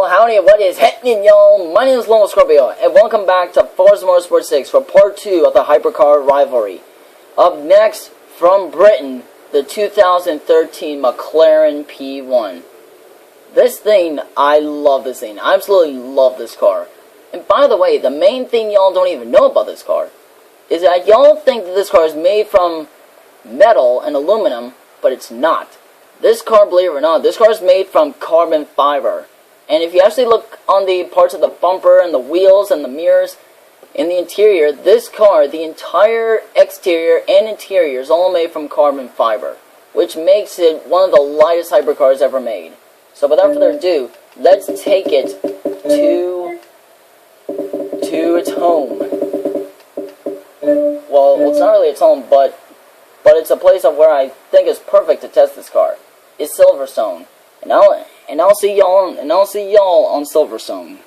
Well, howdy, what is happening, y'all? My name is Lone Scorpio, and welcome back to Forza Motorsport 6 for part 2 of the Hypercar Rivalry. Up next, from Britain, the 2013 McLaren P1. This thing, I love this thing. I absolutely love this car. And by the way, the main thing y'all don't even know about this car is that y'all think that this car is made from metal and aluminum, but it's not. This car, believe it or not, this car is made from carbon fiber. And if you actually look on the parts of the bumper and the wheels and the mirrors in the interior, this car, the entire exterior and interior is all made from carbon fiber, which makes it one of the lightest hypercars ever made. So without further ado, let's take it to its home. Well, it's not really its home, but it's a place of where I think is perfect to test this car. It's Silverstone, and I'll see y'all on Silverstone.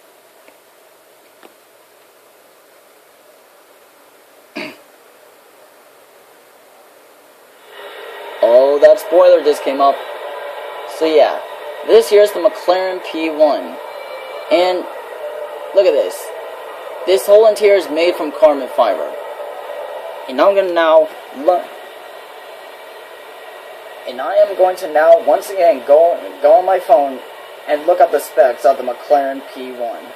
Oh, that spoiler just came up. So yeah, this here's the McLaren P1, and look at this. This whole interior is made from carbon fiber, and I am going to now once again go on my phone and look up the specs of the McLaren P1.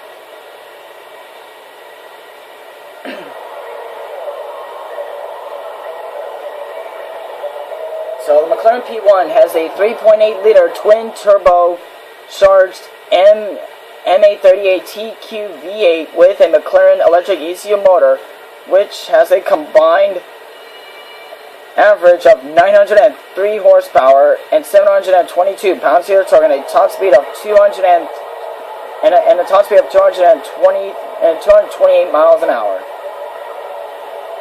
So the McLaren P1 has a 3.8 liter twin turbo charged MA38 TQ V8 with a McLaren electric ECU motor, which has a combined average of 903 horsepower and 722 pounds-feet of torque, and a top speed of 228 miles an hour.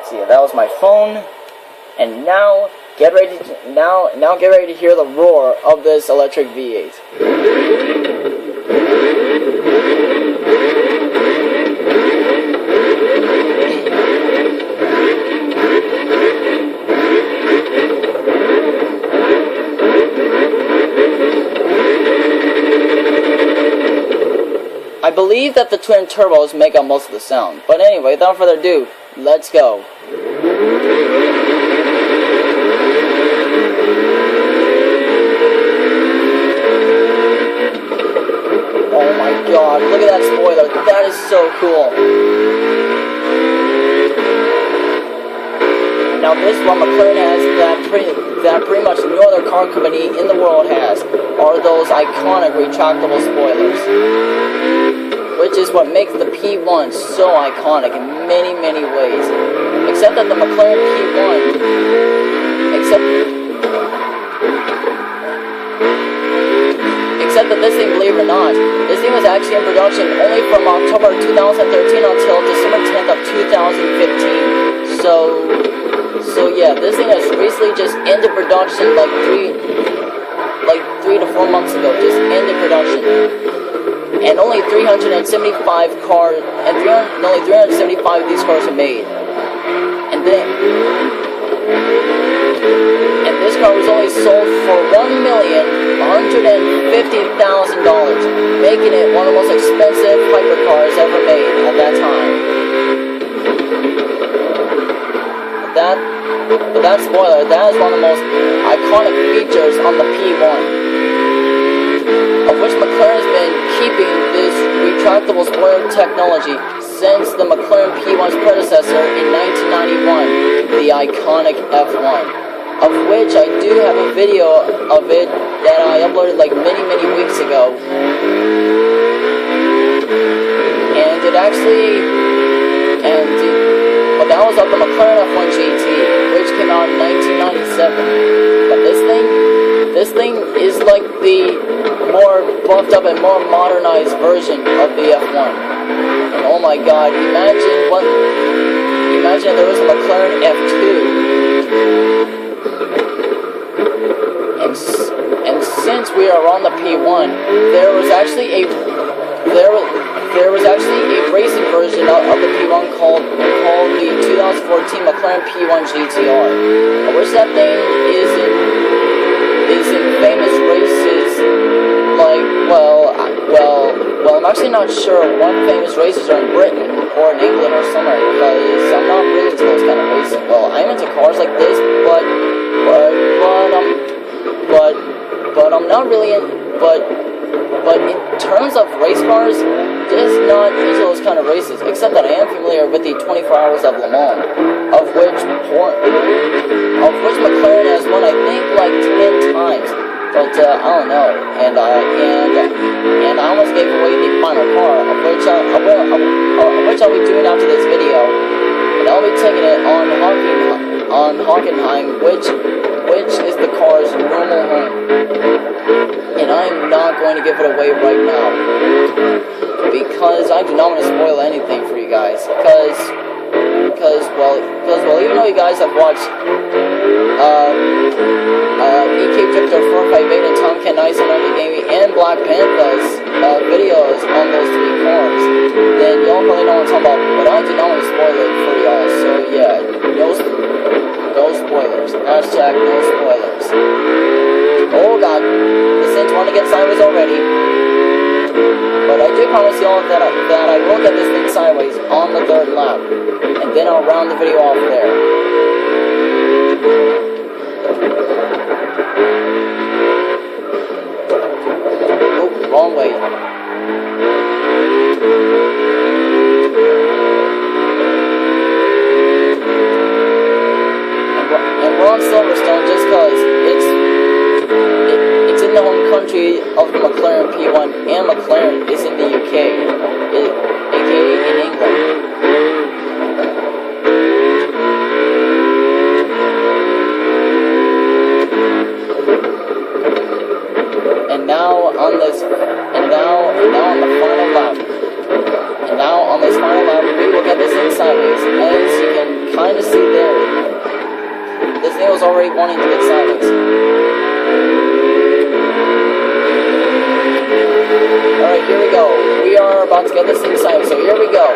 See, that was my phone, and now get ready to hear the roar of this electric V8. I believe that the twin turbos make up most of the sound. But anyway, without further ado, let's go. Oh my god, look at that spoiler. That is so cool. Now this one McLaren has that pretty much no other car company in the world has are those iconic retractable spoilers, which is what makes the P1 so iconic in many, many ways. Except that the McLaren P1, except that this thing, believe it or not, this thing was actually in production only from October 2013 until December 10th of 2015. So yeah, this thing has recently just ended production like three to 4 months ago. Just ended production. And only 375 cars, only 375 of these cars are made. And this car was only sold for $1,150,000, making it one of the most expensive hypercars ever made at that time. But that spoiler, that is one of the most iconic features on the P1, of which McLaren has been keeping this retractable spoiler technology since the McLaren P1's predecessor in 1991, the iconic F1, of which I do have a video of it that I uploaded like many weeks ago, and but that was of the McLaren F1 GT, which came out in 1997. But this thing is like the more buffed up and more modernized version of the F1. And oh my god, imagine if there was a McLaren F2. And since we are on the P1, there was actually a racing version of the P1 called the 2014 McLaren P1 GTR, which that thing is in famous races like well, I'm actually not sure what famous races are in Britain or in England or somewhere, because I'm not really into those kind of racing. Well, I'm into cars like this, but I'm not really but in terms of race cars, just not into those kind of races, except that I am familiar with the 24 Hours of Le Mans, of which McLaren has won, I think, like 10 times. But I don't know, and I almost gave away the final car, of which I'll be doing after this video, and I'll be taking it on Hockenheim, which is the car's normal home, and I'm not going to give it away right now, because I do not want to spoil anything for you guys, because even though you guys have watched EK Drifter 458 and Tom Ken Nice and Andy Gaming and Black Panther's videos on those three cars, then y'all probably know what I'm talking about, but I do not want to spoil it for y'all, so yeah, no spoilers, hashtag no spoilers. Oh god, this thing's wanting to get sideways already, but I do promise y'all that I will get this thing sideways on the third lap, and then I'll round the video off there. Oh, wrong way. And we're on Silverstone just because it's in the home country of the McLaren P1, and McLaren is in the UK, aka in England. Now on this final lap, we will get this thing sideways. As you can kind of see there, this thing was already wanting to get sideways. Alright, here we go. We are about to get this thing sideways, so here we go.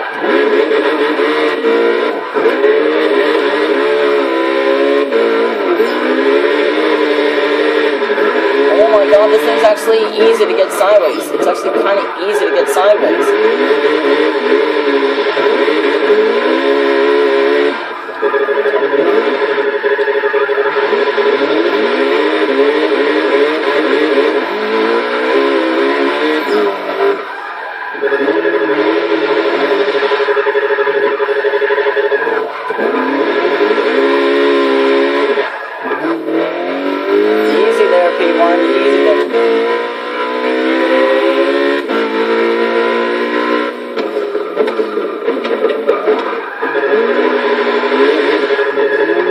Oh my god, this thing's actually easy to get sideways. It's actually kind of easy to get sideways. Easy there, P1, easy there.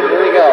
Here we go.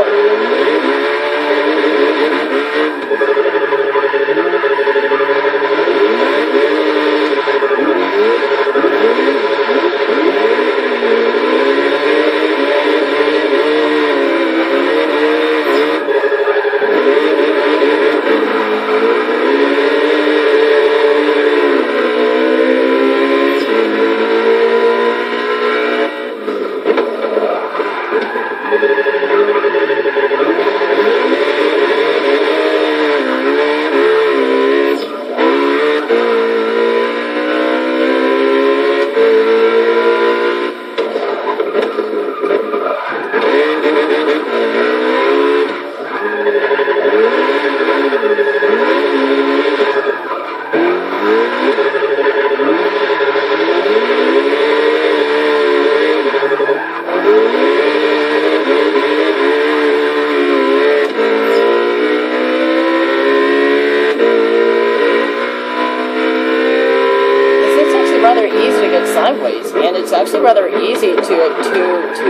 Sideways, and it's actually rather easy to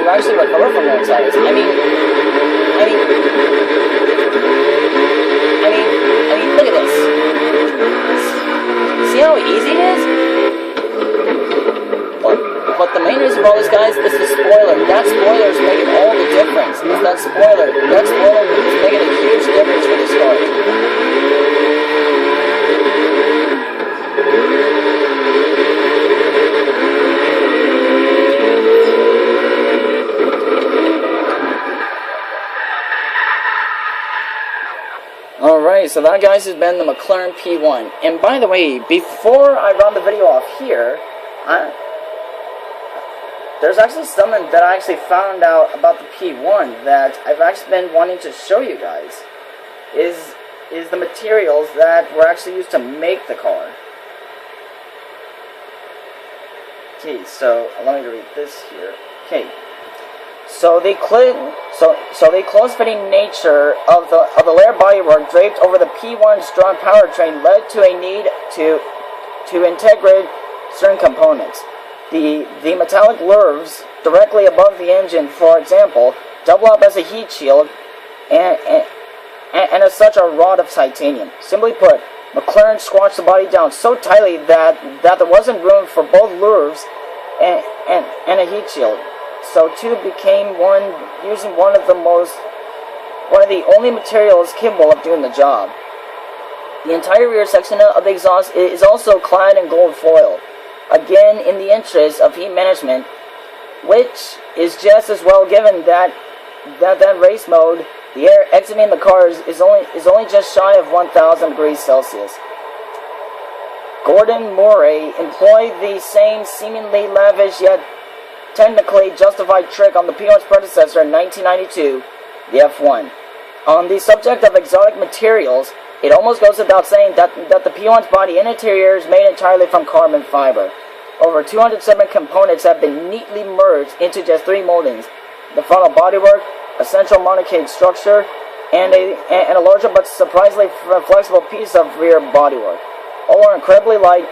actually recover from going sideways. I mean, look at this. See how easy it is? But the main reason for all this, guys, is the spoiler. That spoiler is making all the difference. That spoiler is making a huge difference for this car. so that, guys, has been the McLaren P1. And by the way, before I run the video off here, there's actually something that I actually found out about the P1 that I've actually been wanting to show you guys. Is the materials that were actually used to make the car. Okay, so allow me to read this here. Okay, so the close-fitting nature of the layer bodywork draped over the P1's strong powertrain led to a need to integrate certain components. The metallic lurves directly above the engine, for example, double up as a heat shield and as such a rod of titanium. Simply put, McLaren squashed the body down so tightly that there wasn't room for both lurves and a heat shield. So two became one, using one of the only materials capable of doing the job. The entire rear section of the exhaust is also clad in gold foil, again in the interest of heat management, which is just as well given that race mode. The air exiting the car is only just shy of 1,000 degrees Celsius. Gordon Murray employed the same seemingly lavish yet technically justified trick on the P1's predecessor in 1992, the F1. On the subject of exotic materials, it almost goes without saying that the P1's body and interior is made entirely from carbon fiber. Over 207 components have been neatly merged into just 3 moldings: the frontal bodywork, a central monocoque structure, and a larger but surprisingly flexible piece of rear bodywork. All are incredibly light.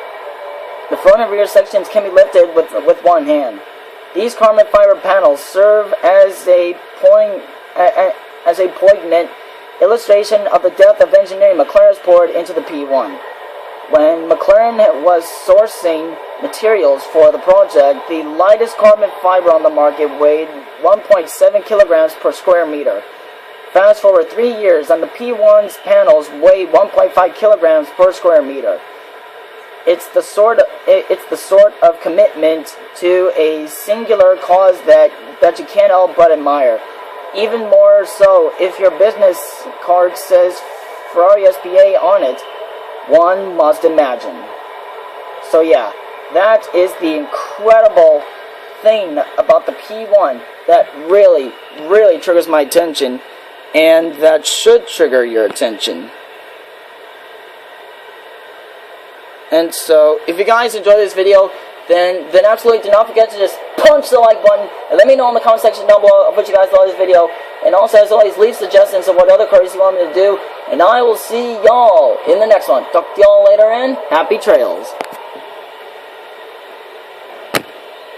The front and rear sections can be lifted with one hand. These carbon fiber panels serve as a poignant illustration of the depth of engineering McLaren has poured into the P1. When McLaren was sourcing materials for the project, the lightest carbon fiber on the market weighed 1.7 kilograms per square meter. Fast forward 3 years, and the P1's panels weigh 1.5 kilograms per square meter. It's the sort of commitment to a singular cause that you can't help but admire. Even more so if your business card says Ferrari SPA on it, one must imagine. So yeah, that is the incredible thing about the P1 that really, really triggers my attention, and that should trigger your attention. And so, if you guys enjoyed this video, then absolutely do not forget to just punch the like button, and let me know in the comment section down below of what you guys thought of this video. And also, as always, leave suggestions of what other cars you want me to do, and I will see y'all in the next one. Talk to y'all later, and happy trails.